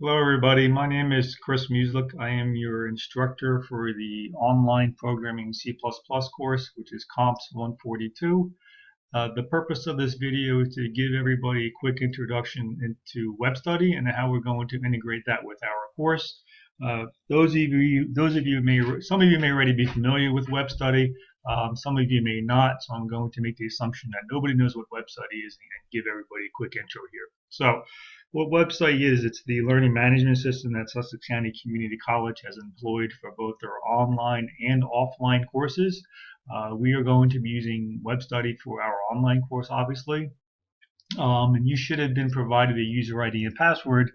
Hello everybody, my name is Chris Muslik. I am your instructor for the online programming C++ course, which is COMPS 142. The purpose of this video is to give everybody a quick introduction into WebStudy and how we're going to integrate that with our course. Some of you may already be familiar with WebStudy. Some of you may not, so I'm going to make the assumption that nobody knows what WebStudy is and give everybody a quick intro here. So, what WebStudy is, it's the learning management system that Sussex County Community College has employed for both their online and offline courses. We are going to be using WebStudy for our online course, obviously. And you should have been provided a user ID and password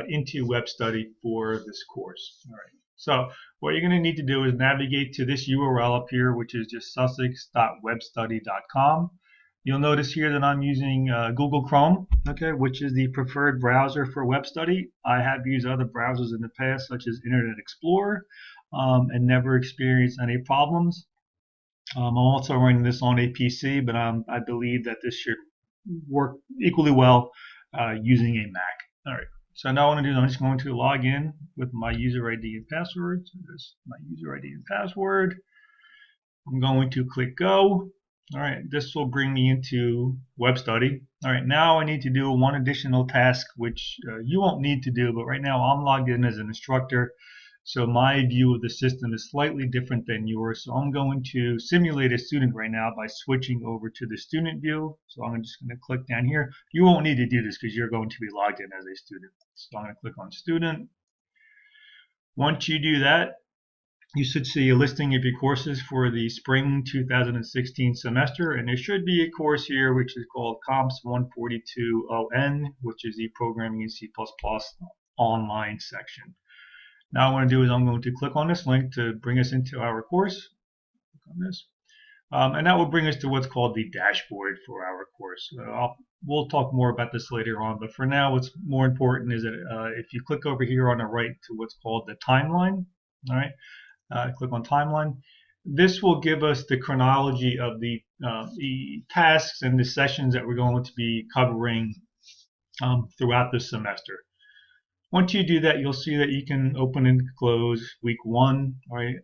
into WebStudy for this course. All right. So what you're going to need to do is navigate to this URL up here, which is just sussex.webstudy.com. You'll notice here that I'm using Google Chrome, okay, which is the preferred browser for WebStudy. I have used other browsers in the past, such as Internet Explorer, and never experienced any problems. I'm also running this on a PC, but I believe that this should work equally well using a Mac. All right. So now what I'm going to do is I'm just going to log in with my user ID and password. So this is my user ID and password. I'm going to click go. All right, this will bring me into WebStudy. All right, now I need to do one additional task, which you won't need to do, but right now I'm logged in as an instructor, so my view of the system is slightly different than yours. So I'm going to simulate a student right now by switching over to the student view. So I'm just going to click down here. You won't need to do this because you're going to be logged in as a student. So I'm going to click on student. Once you do that, you should see a listing of your courses for the spring 2016 semester, and there should be a course here which is called COMPS 142 ON, which is the Programming in C++ online section. Now what I'm going to do is I'm going to click on this link to bring us into our course. Click on this. And that will bring us to what's called the dashboard for our course. We'll talk more about this later on, but for now what's more important is that if you click over here on the right to what's called the timeline, all right, click on timeline. This will give us the chronology of the tasks and the sessions that we're going to be covering throughout this semester. Once you do that, you'll see that you can open and close week 1, right?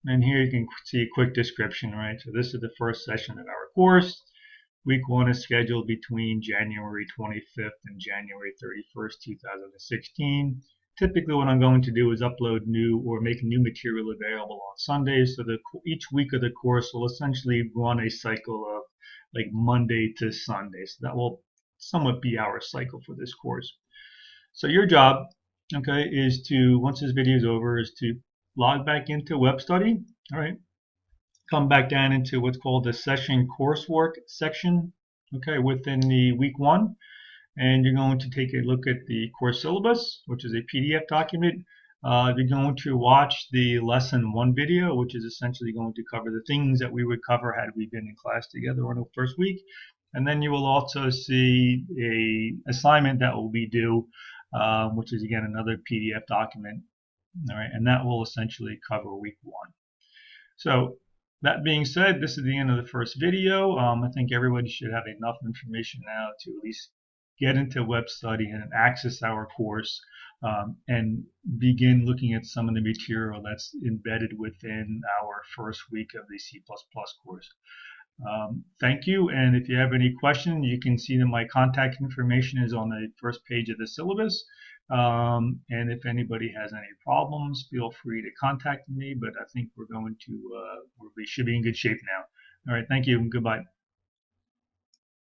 And here you can see a quick description, right? So this is the first session of our course. Week 1 is scheduled between January 25th and January 31st, 2016. Typically what I'm going to do is upload new or make new material available on Sundays, so that each week of the course will essentially run a cycle of like Monday to Sunday. So that will somewhat be our cycle for this course. So your job, okay, is to, once this video is over, is to log back into WebStudy, all right, come back down into what's called the session coursework section, okay, within the week 1. And you're going to take a look at the course syllabus, which is a PDF document. You're going to watch the lesson 1 video, which is essentially going to cover the things that we would cover had we been in class together on the first week. And then you will also see a assignment that will be due, which is again another PDF document. All right, and that will essentially cover week 1. So that being said, this is the end of the first video. I think everybody should have enough information now to at least get into WebStudy and access our course and begin looking at some of the material that's embedded within our first week of the C++ course. Thank you, and if you have any questions, you can see that my contact information is on the first page of the syllabus. And if anybody has any problems, feel free to contact me, but I think we should be in good shape now. All right, thank you and goodbye.